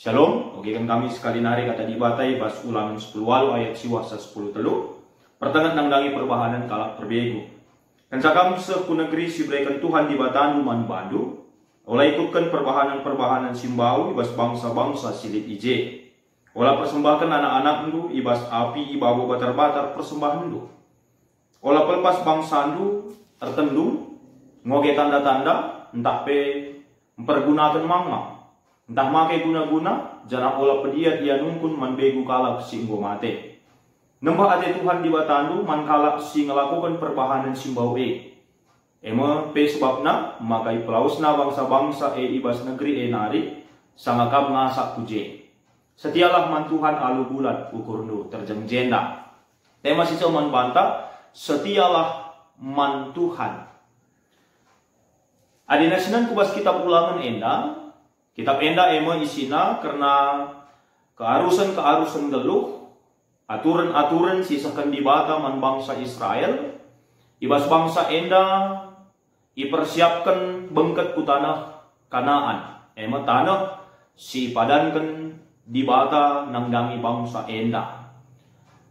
Shalom, oke kan kami sekali nari kata dibatai bas ulangan 10 walu ayat siwasa 10 telu. Pertengahan nangdangi perbahanan kalak perbegu. Dan sakam seku negeri si berikan Tuhan di batandu man bandu. Olah ikutkan perbahanan simbawi ibas bangsa-bangsa silit ije. Olah persembahkan anak-anak ndu ibas api ibabu batar-batar persembahan ndu. Olah pelepas bangsa ndu tertendung ngoge tanda-tanda entah pe mempergunakan mangma. Entah makai guna-guna, jangan olah pedia dia nungkun man begu kalak si enggo mate. Nembah ate Tuhan di batandu man kalak si ngelakukan perbahanan simbau Ema pe sebabna makai pelausna bangsa-bangsa ibas negeri nari sangakam ngasak puje. Setialah man Tuhan alu bulat ukur nu terjeng jenda. Tema sisa man banta, setialah man Tuhan. Adina sinan kubas kitab ulangan enda. Kitab enda ema isina karena kearusan geluh, aturan-aturan sisakan di bata man bangsa Israel, ibas bangsa enda ipersiapkan bengket ku tanah Kanaan. Ema tanah si padankan di bata nangdangi bangsa enda.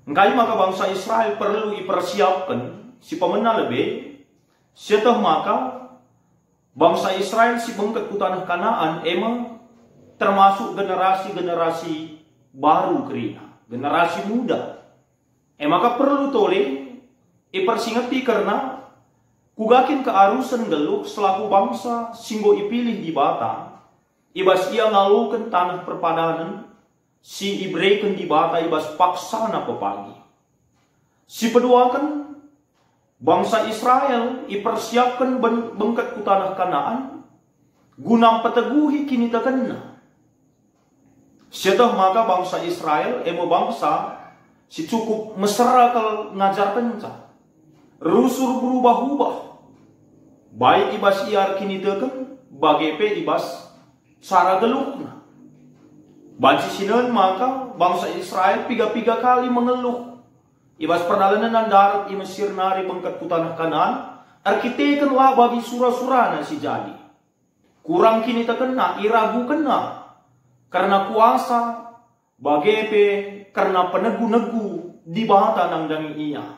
Engkai maka bangsa Israel perlu ipersiapkan si pemena lebih, setelah maka bangsa Israel si bengket ku tanah Kanaan emang termasuk generasi-generasi baru kerina, generasi muda. Maka perlu tole ipersingati karena kugakin kearusan geluk selaku bangsa singgo ipilih di bata. Ibas ia ngalukan tanah perpadanan si ibrekan di bata ibas paksana pepagi. Si peduakan bangsa Israel ipersiapkan bengket ku tanah Kanaan gunam peteguhi kini tekena. Setelah maka bangsa Israel bangsa si cukup mesra kal ngajar penca. Rusur berubah-ubah. Baik ibas iar kini teken bagepe ibas cara gelukna. Banci sinan maka bangsa Israel piga-piga kali mengeluh. Ibas perjalanan darat i Mesir nari bengket ku tanah Kanaan, arkiteken lah bagi surah-surana si jadi. Kurang kini terkena, iragu kena. Karena kuasa, bagepe, karena penegu-negu di bata nangdangi iya.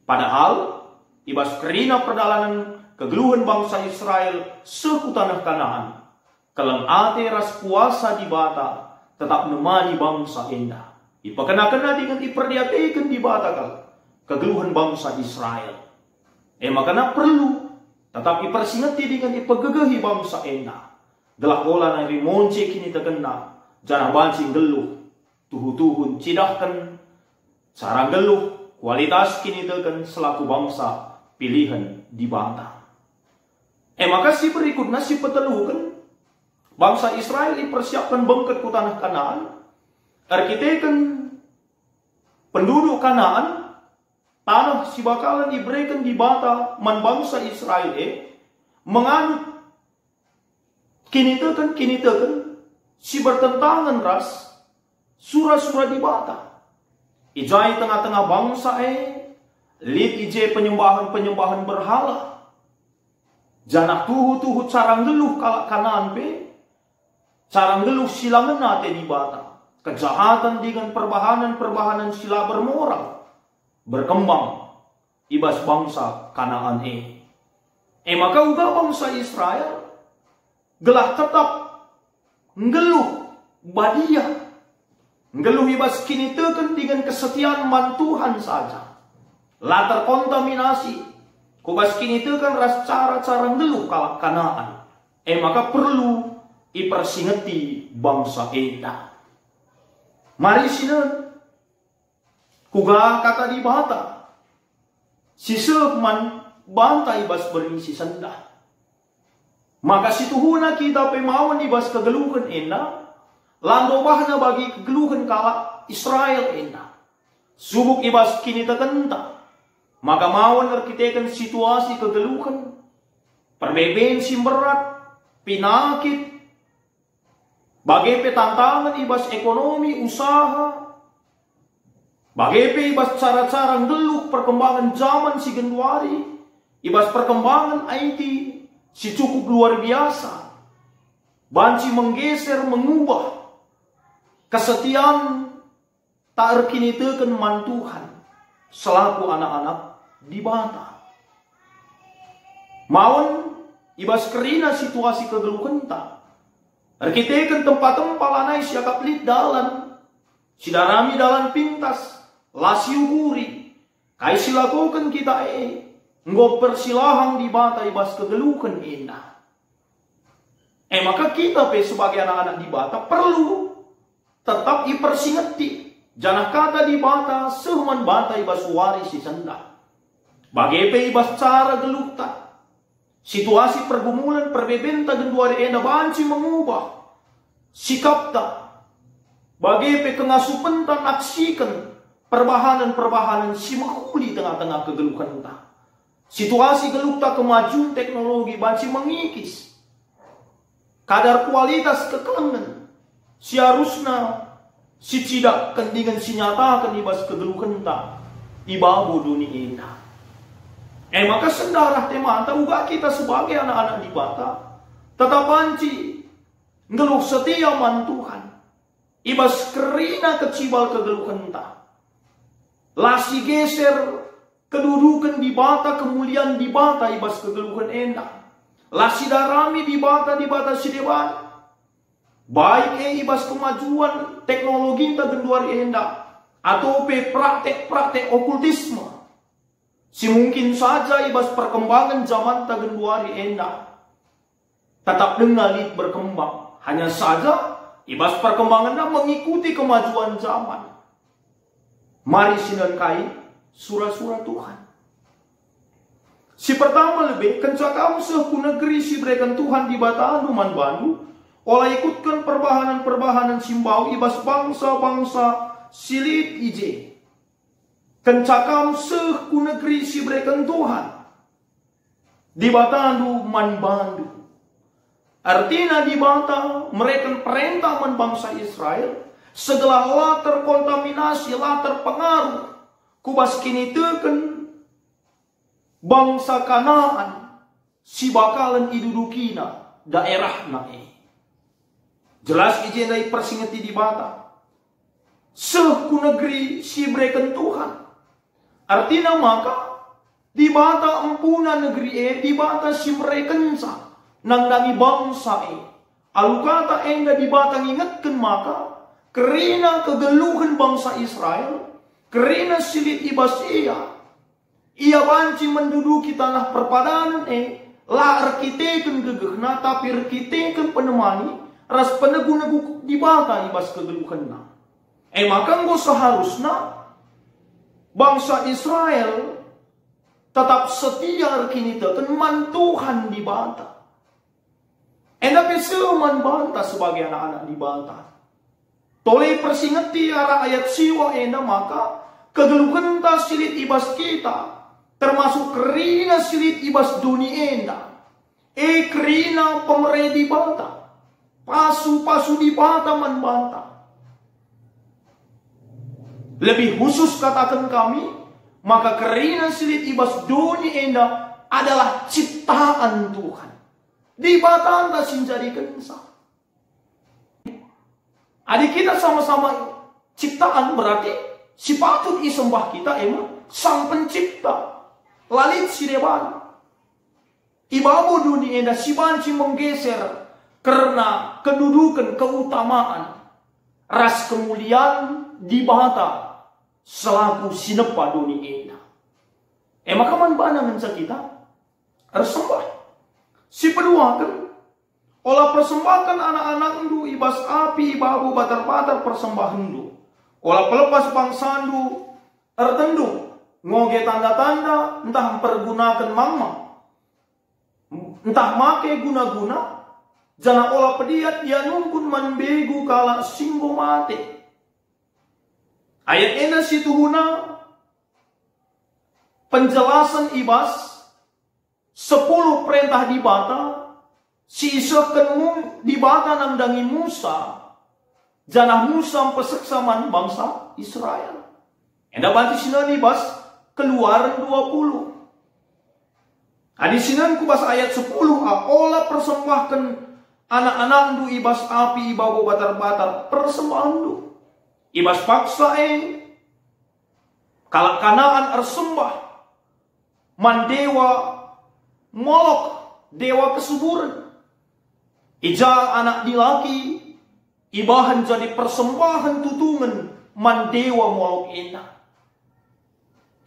Padahal, ibas kerina perjalanan kegeluhan bangsa Israel seku tanah Kanaan. Kelang ate ras kuasa di bata, tetap nemani bangsa indah. Ipakena-kena dengan iperdiatekan di batakal kegeluhan bangsa Israel. Makanya perlu tetap ipersingati dengan ipegegehi bangsa ena. Gelah olah nari monce kini terkena jangan bancing geluh. Tuhu-tuhun cidahkan cara geluh kualitas kini terken selaku bangsa pilihan di bata. Maka si berikutnya si petelukan bangsa Israel dipersiapkan bengket ku tanah Kanaan. Arkiteken penduduk Kanaan tanah si bakalan diberikan di bata man bangsa Israel menganut kini teken si bertentangan ras surah-surah di bata. Ijai tengah-tengah bangsa lit ije penyembahan berhala. Janak tuhu carang geluh kalak Kanaan carang geluh silangan nate di bata. Kejahatan dengan perbahanan sila bermoral berkembang ibas bangsa Kanaan maka uga bangsa Israel gelah tetap ngeluh badia ngeluh ibas kini teken dengan kesetiaan man Tuhan saja lah terkontaminasi kubas kini teken ras cara ngeluh kalak Kanaan maka perlu ipersingeti bangsa eta. Mari sinan kuga kata di bata si sekman bantai ibas berisi sendah. Maka situhuna kita pemawan ibas kegeluhan ena lando bahna bagi kegeluhan kala Israel ena. Subuk ibas kini terkenta. Maka mawan arkiteken situasi kegeluhan perbeben simberat pinakit bagepe tantangan ibas ekonomi usaha. Bagepe ibas cara-cara ngeluk perkembangan zaman si genduari. Ibas perkembangan IT si cukup luar biasa. Banci menggeser, mengubah kesetiaan tak erkinitekeun man Tuhan selaku anak-anak di bata. Maun ibas kerina situasi kegeluhan tak. Erkitekeun tempat-tempat lanai siakap lid dalan, sidarami dalan pintas, lasi uguri, kai silakokeun kita nggo persilahang di bata ibas kegeluhan indah. Maka kita sebagai anak-anak di bata perlu tetap ipersingeti. Janah kata di bata sehuman bata ibas waris si senda. Bagai ibas cara gelukta. Situasi pergumulan perbebenta genduari enda banci mengubah sikap tak. Bagai kengasupen tak naksikan perbahanan-perbahanan si makuli tengah-tengah kegelukan tak. Situasi gelukta kemajuan teknologi banci mengikis kadar kualitas kekelengan siarusna si tidak kendingan si nyatakan ibas kegelukan tak ibabu dunia indah. Maka sendarah temanta uga kita sebagai anak-anak di bata tetap banci ngeluh setia man Tuhan ibas kerina kecibal kegelukan tak lasi geser kedudukan di bata kemuliaan di bata ibas kegelukan endah lasi darami di bata sideban baik ibas kemajuan teknologi ta genduari enda atau praktek-praktek okultisme si mungkin saja ibas perkembangan zaman ta genduari enda tetap dengalit berkembang hanya saja ibas perkembangannya mengikuti kemajuan zaman. Mari sinan kai surah-surah Tuhan. Si pertama lebih kencakam sehu negeri si berikan Tuhan di bata man bandu olah ikutkan perbahanan-perbahanan simbau ibas bangsa-bangsa silit ije. Kencakam sehu negeri si berikan Tuhan di bata man bandu. Artinya di bata mereka perintah man bangsa Israel segala lah terkontaminasi lah terpengaruh kubas kini teken bangsa Kanaan si bakalan idudukina daerah nae. Jelas izin dari persingeti di bata. Seku negeri si berikan Tuhan. Artinya maka di bata empuna negeri di bata si mereken sa nang dami bangsa alu kata enggak di bata ngingetkan maka kerina kegeluhan bangsa Israel kerina silit ibas ia banci menduduki tanah perpadanan la arkiteken gegehna tapi arkiteken penemani ras penegu-negu di bata ibas kegeluhan na. Maka engko seharusnya bangsa Israel tetap setia arkinitekeun man Tuhan di bata. Tapi seuman banta sebagai anak-anak di banta. Toleh persingeti arah ayat siwa maka kegeluhan ta silit ibas kita termasuk kerina silit ibas dunia enda. Kerina pemerintah di bata. Pasu-pasu di bata man banta. Lebih khusus katakan kami, maka kerina silit ibas dunia enda adalah ciptaan Tuhan. Di bata anda sinjadikan sah. Adik kita sama-sama ciptaan berarti si patut isembah kita emang sang pencipta. Lalit si dewan. Ibabu dunia enda si banci menggeser karena kedudukan keutamaan ras kemuliaan di bata selaku sinepa dunia enda. Maka man banangan sa kita harus sembah. Si kedua kan olah persembahkan anak-anak ndu ibas api ibabu batar-batar persembahan ndu. Olah pelepas bangsa ndu tertendu ngoge tanda-tanda entah pergunakan mama entah make guna-guna jangan olah pediat dia nungkun manbegu kala singgo mate. Ayat ena situhuna penjelasan ibas 10 perintah di bata si isahkan di bata nang dangi Musa janah Musa peseksaman bangsa Israel. Enda banti sinan ibas Keluaran 20. Adi sinan kubas ayat 10 olah persembahkan anak-anak ndu ibas api ibabu batar-batar persembahan ndu. Ibas paksa kalak Kanaan ersembah mandewa Molok, dewa kesuburan. Ija anak dilaki ibahan jadi persembahan tutungan mandewa Molok ena.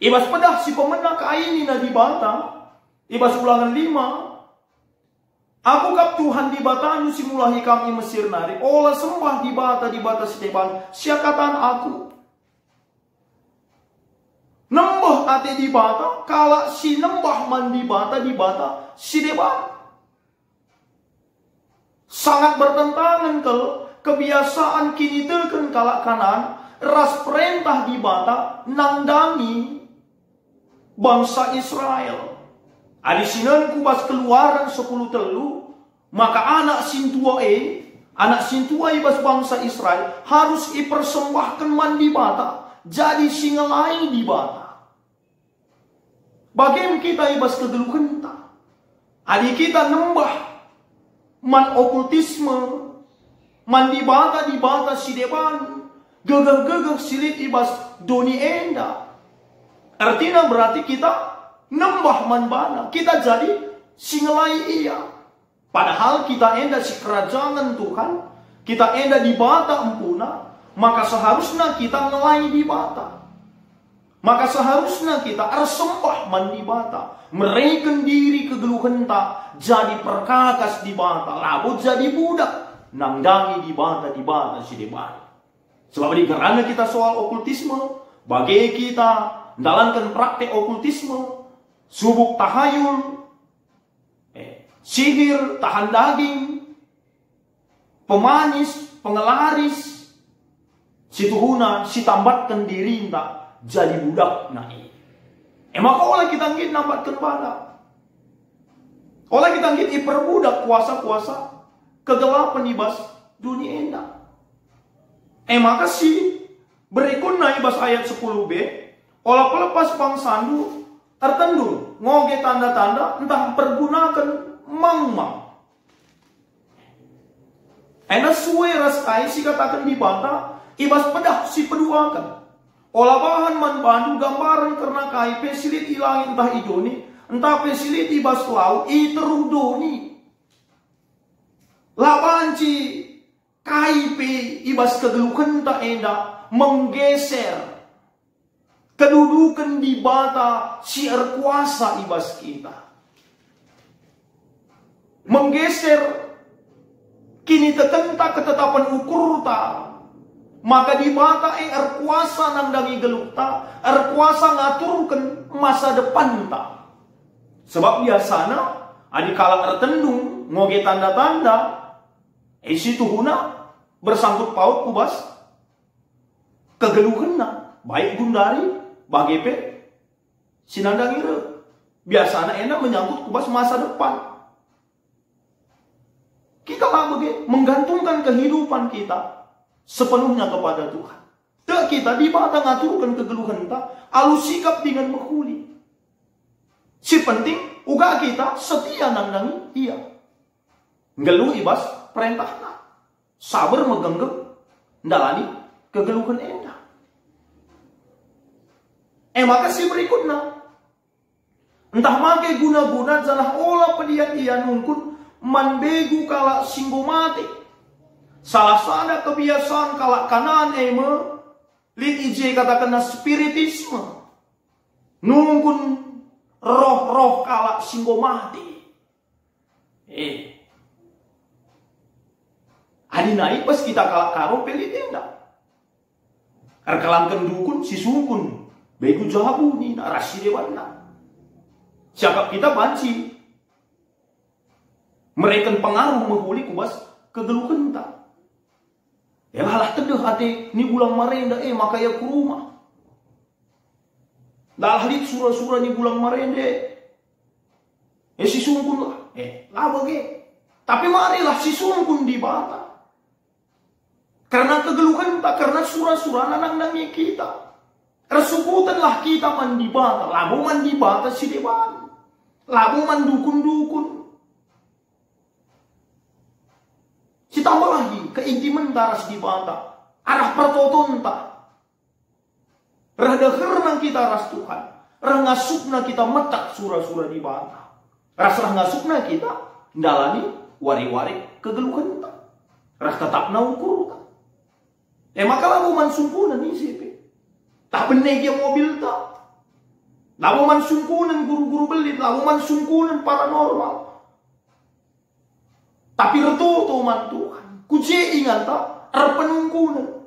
Ibas pedah si pemenak kaini na di bata. Ibas Ulangan 5. Aku kap Tuhan di batanu simulahi kami Mesir nari. Olah sembah di bata si teban. Siakatan aku. Nembah ate di bata. Kala si nembah man di bata si deban. Sangat bertentangan ke kebiasaan kini teken kalak kanan. Ras perintah di bata nangdangi bangsa Israel. Adi sinan kubas Keluaran 10 telu. Maka anak sintua ibas bangsa Israel harus ipersembahkan man di bata. Jadi singalai di bata. Bagaimana kita ibas kegeluhan ta? Adi kita nembah man okultisme. Man di bata si depan. Gegah silit ibas doni enda. Artinya berarti kita nembah manbana, kita jadi singelai iya. Padahal kita enda si kerajaan Tuhan, kita enda di bata empuna, maka seharusnya kita ngelai di bata. Maka seharusnya kita ersembah man di bata, mereken diri kegeluhan tak, jadi perkakas di bata, lalu jadi budak, nangdangi di bata si depan. Sebab ini karena kita soal okultisme, bagi kita dalamkan praktek okultisme, subuk tahayul, sihir, tahan daging, pemanis, pengelaris, situhuna, si tambatkan diri tak jadi budak naik. Maka oleh kita ngit nambatkan pada. Oleh kita ngit iperbudak kuasa-kuasa kegelapan ibas dunia endah. Maka si berikutnya ibas ayat 10b, olah pelepas pangsandu tertendung, ngoge tanda-tanda, entah pergunakan mang-mang. Enak suwe raskai si katakan di bata, ibas pedah si peduakan. Olah bahan man bandu gambaran karena kai pesilit ilang entah idoni, entah pesilit ibas lau iterudoni. Labanci kai pe ibas kegelukan tak enda menggeser kedudukan di bata si kuasa ibas kita. Menggeser kini terkentak ketetapan ukur ta. Maka di bata kuasa nangdangi geluk ta. Kuasa ngaturkan masa depan ta. Sebab biasanya adikala tertendung ngoge tanda-tanda. Situ huna bersangkut paut kubas kegeluhan na. Baik gundari bagi sinandang ire. Biasanya enak menyangkut kubas masa depan. Kita bagi menggantungkan kehidupan kita sepenuhnya kepada Tuhan. Tak kita di bata ngaturkan kegeluhan kita, alus sikap dengan menghuli. Si penting uga kita setia nangdangi iya. Ngelu ibas perintahna. Sabar megenggam ndalani kegeluhan endah. Maka si berikutnya. Entah make guna-guna jalah olah pediat ia nungkun manbegu kala singgo mati. Salah sada kebiasaan kala kanan lid ije katakan spiritisme. Nungkun roh-roh kala singgo mati. Adi naik pas kita kala karo peli tenda. Arkalangkan dukun si sungkun. Begu jabu ni narasi dewana. Siapa kita banci. Mereka pengaruh menghuli kubas kegeluhan tak. Lah tedeh hati ni bulang marenda maka ya ke rumah. Dah halit surah-surah ni bulang marenda. Si sungkun lah. Lah bagi. Tapi marilah si sungkun di bata. Karena kegeluhan tak, karena surah-surah nanang-nangnya kita. Resukutanlah kita mandi bata, labu mandi bata si dewan, labu mandukun-dukun. Si tambah lagi keintiman daras di bata, arah pertoton tak. Rada hernang kita ras Tuhan. Rah ngasukna kita metak surah-surah di bata. Rah ngasukna kita dalani wari-wari kegeluhan tak. Rah tetap na ukur tak. Maka lalu mansungkunan ni siapa? Tak benar dia mobil tak. Lalu mansungkunan guru-guru belit. Lalu mansungkunan paranormal. Tapi reto man Tuhan. Kuje ingat tak? Penungkunan.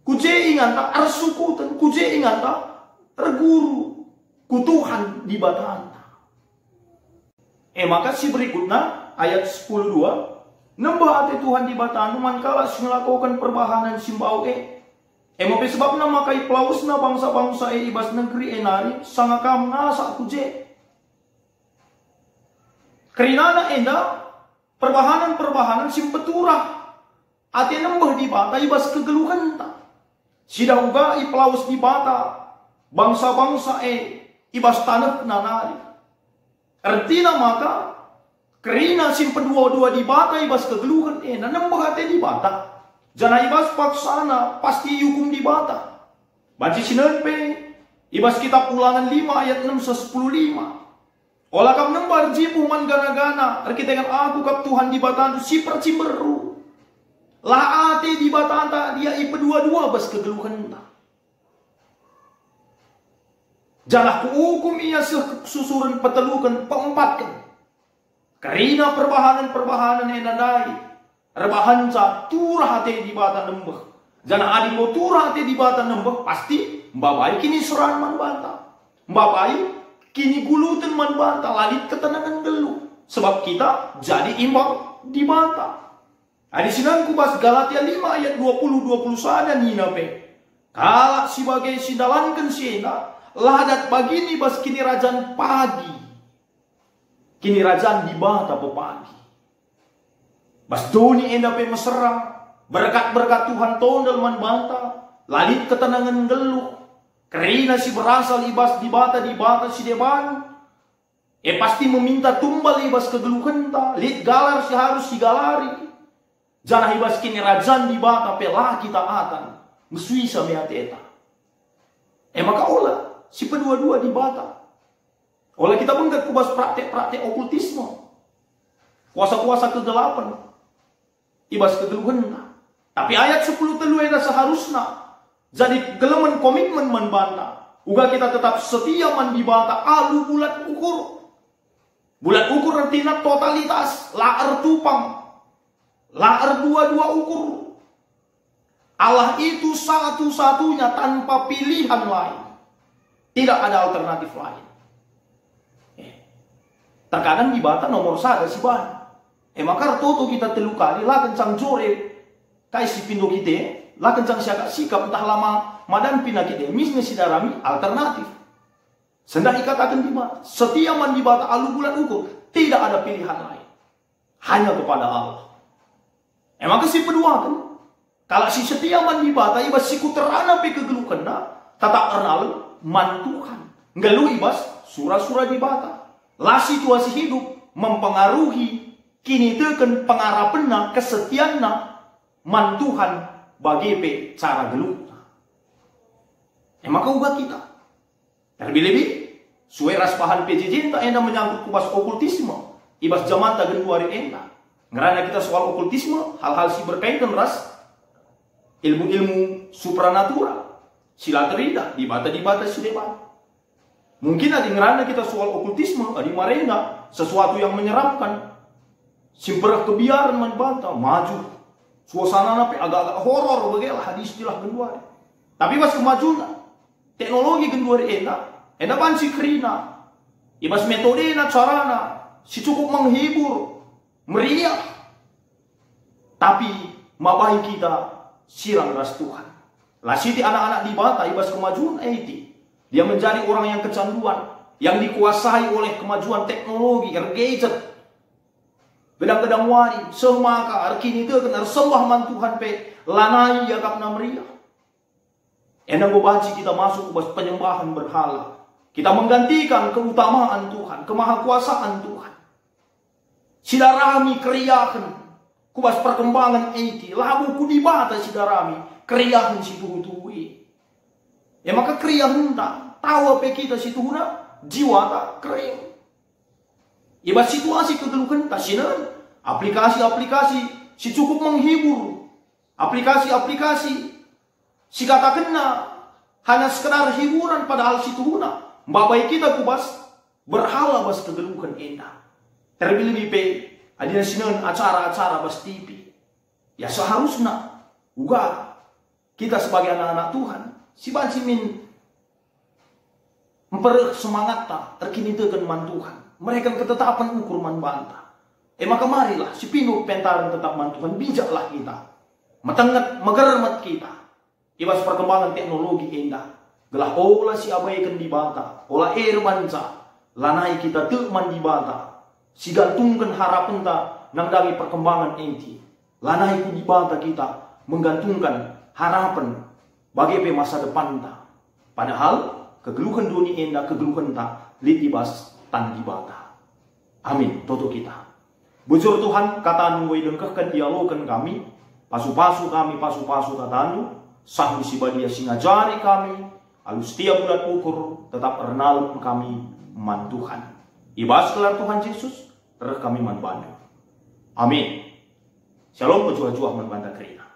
Kuje ingat tak? Sukutan. Kuje ingat tak? Guru. Ku Tuhan di batanta. Maka si berikutnya ayat 10:2. Nembah ate Tuhan di batanta mankala melakukan perbahanan simbau Mape sebab nama kai pelausna bangsa-bangsa ibas negeri enari sangakam nasa kuje. Kerinana enda perbahanan simpeturah ate nembah di bata ibas kegeluhan ta. Sida uga i pelaus di bata bangsa-bangsa ibas tanah nanari. Artinya maka kerina simpedua-dua di bata ibas kegeluhan nembah ate di bata. Jana ibas paksana pasti hukum di bata. Baca sinenpe ibas kitab Ulangan 5 ayat 6-10-5. Olah kam nembar jipu man gana-gana arkitekan aku kap Tuhan di batan si percimberu. La ate di batanta dia ipe dua-dua bas kegeluhan ta. Jana ku hukum ia susuran petelukan peempatkan. Karina perbahanan enadai. Rebahanca turah hati di bata nembah. Jana adi mo turah hati di bata nembah pasti mbabai kini seran man banta. Mbabai kini gulutan man banta lalit ketenangan gelu. Sebab kita jadi imbang di banta. Adi sinan kubas Galatia 5 ayat 20-21 nina pe. Kala sebagai sidalankan siena ladat bagini bas kini rajan pagi. Kini rajan di bata pepagi. Bas doni enda pe meserang berkat-berkat Tuhan tondel man banta lalit ketenangan geluh kerina si berasal ibas di bata si deban pasti meminta tumbal ibas kegeluhan ta lit galar si harus si galari jana ibas kini rajan di bata pe lah kita atan mesuisa meateta maka olah si pedua-dua di bata olah kita pun kubas praktek-praktek okultisme kuasa-kuasa kegelapan ibas kegeluhan. Tapi ayat 10 telu eda seharusnya jadi gelemen komitmen man banta. Uga kita tetap setia man di bata alu bulat ukur. Bulat ukur artinya totalitas, laar tupang. Laar dua-dua ukur. Allah itu satu-satunya tanpa pilihan lain. Tidak ada alternatif lain. Terkadang di bata nomor 1 si ban. Maka toto kita telu kali lah kencang jore kai si pindo kita lah kencang siaga sikap entah lama madan pina kita misnya si darami alternatif sendak ikatakan di bata setia man di bata alu bulan ukur tidak ada pilihan lain hanya kepada Allah maka si kedua kan kalau si setia man di bata ibas si kuterana pe kegelukan tetap ernal man Tuhan ngelu ibas surah-surah di bata lah situasi hidup mempengaruhi kini teken pengarapenna kesetianna man Tuhan bagi pe cara geluh. Maka uga kita. Terlebih-lebih suwe raspahan PJJ tak enda menyangkut kubas okultisme. Ibas zaman tak genduari enda. Ngerana kita soal okultisme hal-hal si berkaitan ras ilmu-ilmu supranatural. Sila terida di bata si depan. Mungkin ada ngerana kita soal okultisme ada marena sesuatu yang menyeramkan. Simperah kebiaran man banta maju suasana nape agak-agak horor bagaimana hadis jelas genduari tapi pas kemajuan teknologi genduari ena panci kerina ibas metode na carana si cukup menghibur meriah tapi mabai kita sirang ras Tuhan lah siti anak-anak di bata ibas kemajuan dia menjadi orang yang kecanduan yang dikuasai oleh kemajuan teknologi gadget gedang-gedang wari, semaka arkini ke kena sembah man Tuhan pe lanai ya kap namria. Enang bobanci kita masuk ke penyembahan berhala. Kita menggantikan keutamaan Tuhan, kemahakuasaan Tuhan. Silarami keriakan Kubas perkembangan eti, labu ku dibata si darami, kriyahan si tuhu-tuhui. Ya maka kriyahan tak, tahu apa kita si tuhuna, jiwa tak kering. Iba situasi kegeluhan tak sinan, aplikasi-aplikasi si cukup menghibur, aplikasi-aplikasi si kata kena hanya sekedar hiburan padahal si tuhuna. Bapak kita kubas berhala bas kegeluhan endah. Terlebih-lebih adina sinan acara-acara bas TV. Ya seharusnya juga kita sebagai anak-anak Tuhan si bansimin semangat tak terkini tekan man Tuhan. Mereka ketetapan ukur man banta. Maka marilah si pinu pentaran tetap man Tuhan, bijaklah kita. Matengat magermat kita. Ibas perkembangan teknologi indah. Gelah olah si abaikan di bata, olah air banca, lanai kita teman di bata. Si gantungkan harapan tak nang dari perkembangan enti. Lanai ku di bata kita menggantungkan harapan bagi masa depan tak. Padahal kegeluhan dunia indah, kegeluhan tak litibas tan di bata. Amin. Toto kita. Bujur Tuhan kata nunggu dengkahkan dialogkan kami, pasu-pasu kami, pasu-pasu tatanu, sahwi si badia singajari kami, alu setiap bulat ukur tetap renal kami man Tuhan. Ibas kelar Tuhan Yesus, terus kami man bantu. Amin. Shalom pejuah-juah man banta kerina.